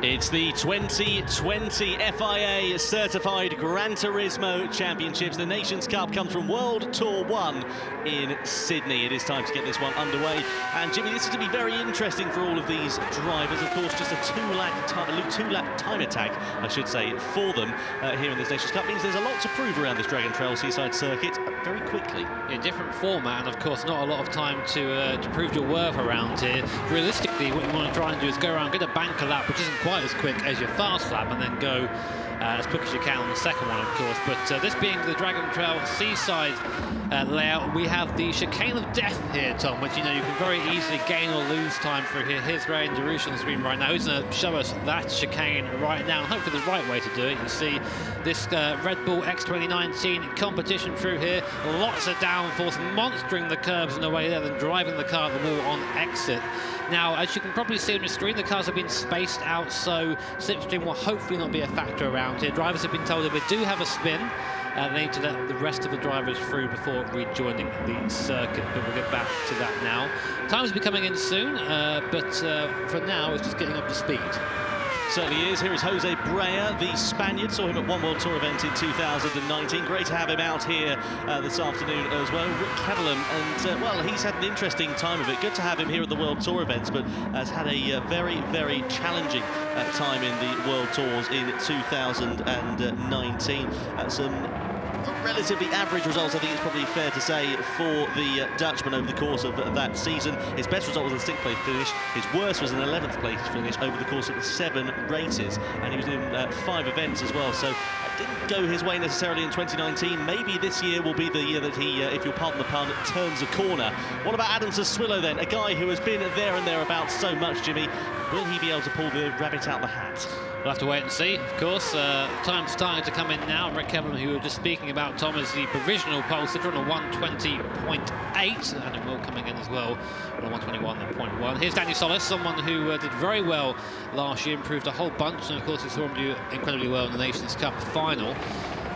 It's the 2020 FIA Certified Gran Turismo Championships. The Nations Cup comes from World Tour 1 in Sydney. It is time to get this one underway. And Jimmy, this is going to be very interesting for all of these drivers. Of course, just a two-lap time attack, I should say, for them here in this Nations Cup. Means there's a lot to prove around this Dragon Trail Seaside Circuit very quickly. Yeah, different format, and of course not a lot of time to prove your worth around here. Realistically, what you want to try and do is go around, get a banker lap, which isn't quite as quick as your fast lap, and then go as quick as you can on the second one, of course. But this being the Dragon Trail Seaside layout, we have the chicane of death here, Tom, which you can very easily gain or lose time through here. Here's Gran on the screen right now. He's going to show us that chicane right now, and hopefully the right way to do it. You see this Red Bull X2019 competition through here. Lots of downforce, monstering the curbs in the way there, then driving the car at the wall on exit. Now, as you can probably see on your screen, the cars have been spaced out, so slipstream will hopefully not be a factor around here. Drivers have been told if they do have a spin, they need to let the rest of the drivers through before rejoining the circuit, but we'll get back to that now. Times will be coming in soon, but for now, it's just getting up to speed. Certainly is. Here is Jose Brea, the Spaniard. Saw him at one World Tour event in 2019. Great to have him out here this afternoon as well. Rick Kevelam, and well, he's had an interesting time of it. Good to have him here at the World Tour events, but has had a very, very challenging time in the World Tours in 2019. Some relatively average results, I think it's probably fair to say, for the Dutchman over the course of that season. His best result was a 6th place finish. His worst was an 11th place finish over the course of the 7 races, and he was in 5 events as well, so it didn't go his way necessarily in 2019. Maybe this year will be the year that he, if you'll pardon the pun, turns a corner. What about Adam Sassuolo then? A guy who has been there and thereabouts so much, Jimmy. Will he be able to pull the rabbit out the hat? We'll have to wait and see, of course. Time's starting to come in now. Rick Kevelam, who we were just speaking about, Tom, is the provisional pole sitter on a 120.8, and it will coming in as well on a 121.1. Here's Danny Solis, someone who did very well last year, improved a whole bunch, and of course we saw him do incredibly well in the Nations Cup final,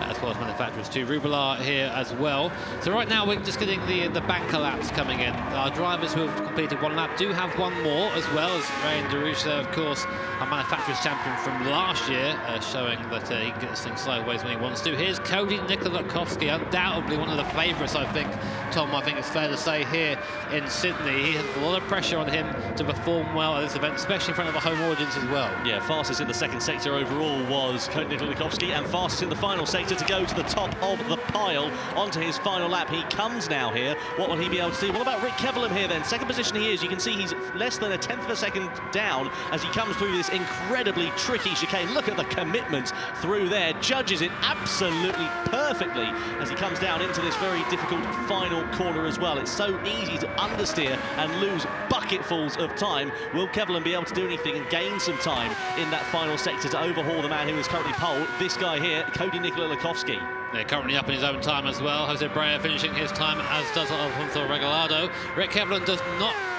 as well as manufacturers too. Rubelar here as well. So right now we're just getting the banker laps coming in. Our drivers who have completed 1 lap do have 1 more, as well as Ryan Darush, of course, our manufacturers champion from last year, showing that he can get this thing sideways when he wants to. Here's Cody Nikolakowski, undoubtedly one of the favourites, I think, Tom, I think it's fair to say, here in Sydney. He has a lot of pressure on him to perform well at this event, especially in front of a home audience as well. Yeah, fastest in the second sector overall was Cody Nikolakowski, and fastest in the final sector to go to the top of the pile onto his final lap. He comes now here. What will he be able to do? What about Rick Kevelam here then? Second position he is. You can see he's less than a 10th of a second down as he comes through this incredibly tricky chicane. Look at the commitment through there. Judges it absolutely perfectly as he comes down into this very difficult final corner as well. It's so easy to understeer and lose bucketfuls of time. Will Kevelam be able to do anything and gain some time in that final sector to overhaul the man who is currently pole? This guy here, Cody Nikolakowski. They're currently up in his own time as well. Jose Brea finishing his time, as does Alfonso Regalado. Rick Kevelam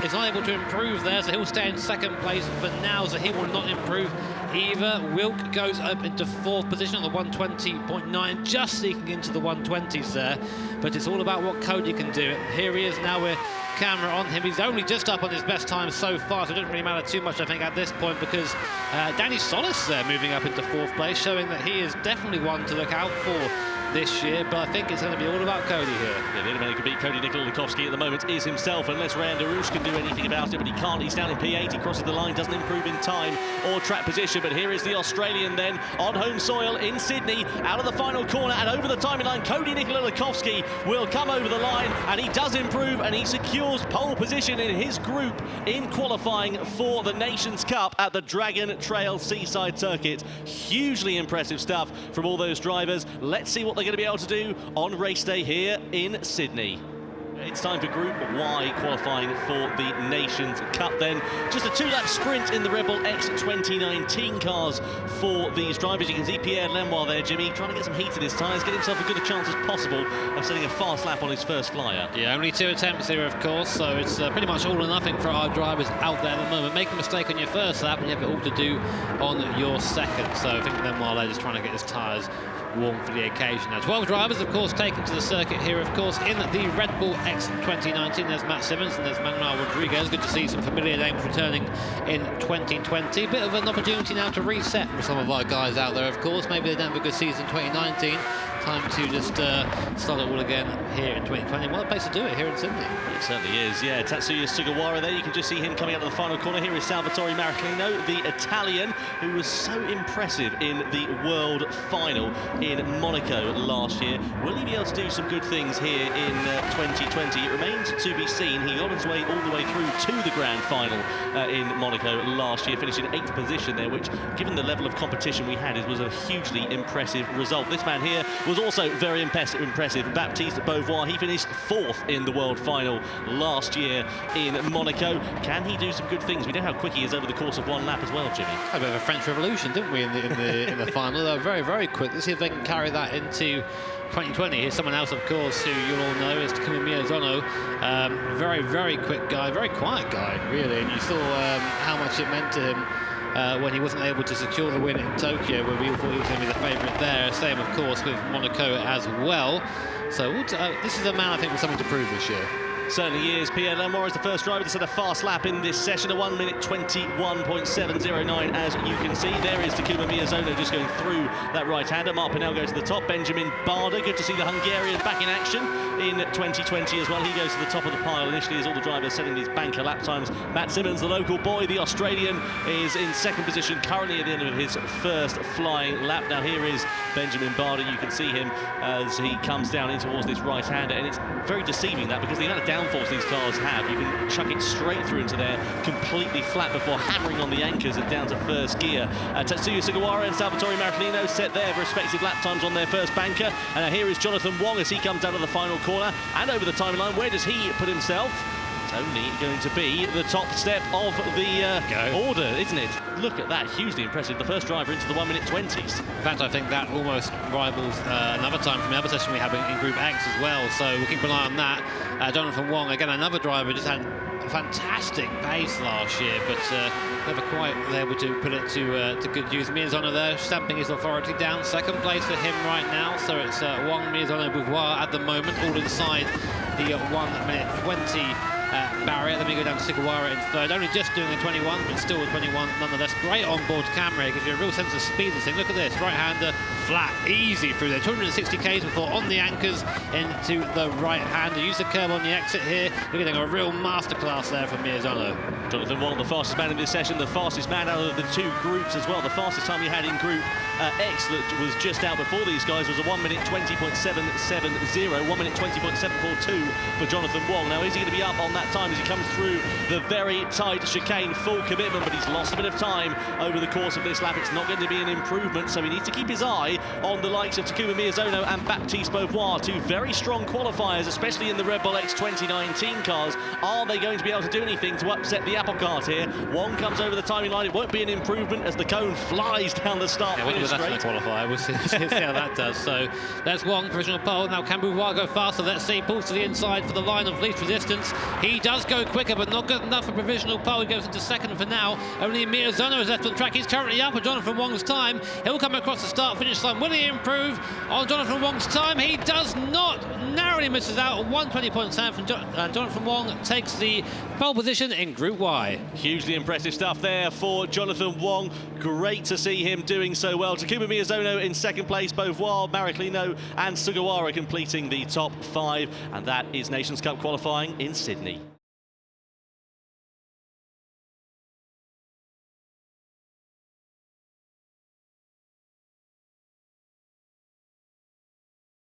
is not able to improve there, so he'll stay in second place for now, so he will not improve either. Wilk goes up into 4th position on the 120.9, just sneaking into the 120s there. But it's all about what Cody can do. Here he is now with camera on him. He's only just up on his best time so far, so it doesn't really matter too much, I think, at this point, because Danny Solis there moving up into 4th place, showing that he is definitely one to look out for this year, but I think it's going to be all about Cody here. Yeah, the only man who can beat Cody Nikolakowski at the moment is himself, unless Ryan Darush can do anything about it, but he can't. He's down in P8, he crosses the line, doesn't improve in time or track position, but here is the Australian then on home soil in Sydney, out of the final corner and over the timing line. Cody Nikolakowski will come over the line, and he does improve, and he secures pole position in his group in qualifying for the Nations Cup at the Dragon Trail Seaside Circuit. Hugely impressive stuff from all those drivers. Let's see what they're going to be able to do on race day here in Sydney. It's time for Group Y qualifying for the Nations Cup then. Just a 2-lap sprint in the Red Bull X2019 cars for these drivers. You can see Pierre Lenoir there, Jimmy, trying to get some heat in his tyres, get himself as good a chance as possible of setting a fast lap on his first flyer. Yeah, only 2 attempts here, of course, so it's pretty much all or nothing for our drivers out there at the moment. Make a mistake on your first lap and you have it all to do on your second. So I think Lenoir there just trying to get his tyres warm for the occasion. Now 12 drivers, of course, taken to the circuit here, of course, in the Red Bull X 2019. There's Matt Simmons and there's Manuel Rodriguez. Good to see some familiar names returning in 2020. Bit of an opportunity now to reset for some of our guys out there, of course. Maybe they didn't have a good season in 2019. Time to just start it all again here in 2020. What a place to do it here in Sydney. It certainly is, yeah. Tatsuya Sugawara there. You can just see him coming out of the final corner. Here is Salvatore Maraclino, the Italian, who was so impressive in the World Final in Monaco last year. Will he be able to do some good things here in 2020? It remains to be seen. He got his way all the way through to the Grand Final in Monaco last year, finishing 8th position there, which, given the level of competition we had, it was a hugely impressive result. This man here was also very impressive. Baptiste Beauvoir, he finished 4th in the World Final last year in Monaco. Can he do some good things? We know how quick he is over the course of one lap as well, Jimmy. A bit of a French Revolution, didn't we, in the final? They were very, very quick. Let's see if they can carry that into 2020. Here's someone else, of course, who you'll all know is Takuma Miyazono. Very, very quick guy, very quiet guy, really. And you saw how much it meant to him when he wasn't able to secure the win in Tokyo, where we all thought he was going to be the favourite there. Same, of course, with Monaco as well. So this is a man, I think, with something to prove this year. Certainly is. Pierre Lemoire is the first driver to set a fast lap in this session, a 1 minute 21.709, as you can see. There is Takuma Miyazono just going through that right-hander. Marc Pinel goes to the top. Benjamin Barder, good to see the Hungarian back in action in 2020 as well. He goes to the top of the pile initially as all the drivers setting these banker lap times. Matt Simmons, the local boy, the Australian, is in 2nd position currently at the end of his first flying lap. Now here is Benjamin Barder. You can see him as he comes down in towards this right-hander, and it's very deceiving that, because the amount of downforce these cars have, you can chuck it straight through into there completely flat before hammering on the anchors and down to first gear. Tatsuya Sugawara and Salvatore Maraclino set their respective lap times on their first banker, and here is Jonathan Wong as he comes out of the final corner and over the timeline. Where does he put himself? It's only going to be the top step of the order, isn't it? Look at that, hugely impressive. The first driver into the 1 minute 20s. In fact, I think that almost rivals another time from the other session we had in Group X as well, so we'll keep an eye on that. Jonathan Wong, again, another driver, just had a fantastic pace last year, but never quite able to put it to good use. Miyazono there, stamping his authority down. 2nd place for him right now, so it's Wong, Miyazono, Beauvoir at the moment, all inside the 1 minute 20 barrier. Then we go down to Sugawara in 3rd, only just doing a 21, but still a 21 nonetheless. Great on-board camera, gives you a real sense of speed. This thing, look at this, right-hander, flat, easy through there. 260 k's before on the anchors into the right-hander. Use the curb on the exit here. We're getting a real masterclass there from Miyazono. Jonathan Wong, the fastest man in this session, the fastest man out of the 2 groups as well. The fastest time he had in Group X that was just out before these guys was a 1 minute 20.770, 1 minute 20.742 for Jonathan Wong. Now, is he going to be up on that time as he comes through the very tight chicane? Full commitment, but he's lost a bit of time over the course of this lap. It's not going to be an improvement, so he needs to keep his eye on the likes of Takuma Miyazono and Baptiste Beauvoir, 2 very strong qualifiers, especially in the Red Bull X 2019 cars. Are they going to be able to do anything to upset the apple cart here? Wong comes over the timing line. It won't be an improvement as the cone flies down the start finish straight. That's going to qualify. We'll see how that does. So there's Wong, provisional pole. Now can Beauvoir go faster? Let's see. Pulls to the inside for the line of least resistance. He does go quicker, but not good enough for provisional pole. He goes into 2nd for now. Only Miyazono is left on track. He's currently up at Jonathan Wong's time. He'll come across the start-finish line. Will he improve on Jonathan Wong's time? He does not. Narrowly misses out. 120.7 from Jonathan Wong takes the pole position in Group Y. Hugely impressive stuff there for Jonathan Wong. Great to see him doing so well. Takuma Miyazono in 2nd place, Beauvoir, Maraclino and Sugawara completing the top 5. And that is Nations Cup qualifying in Sydney.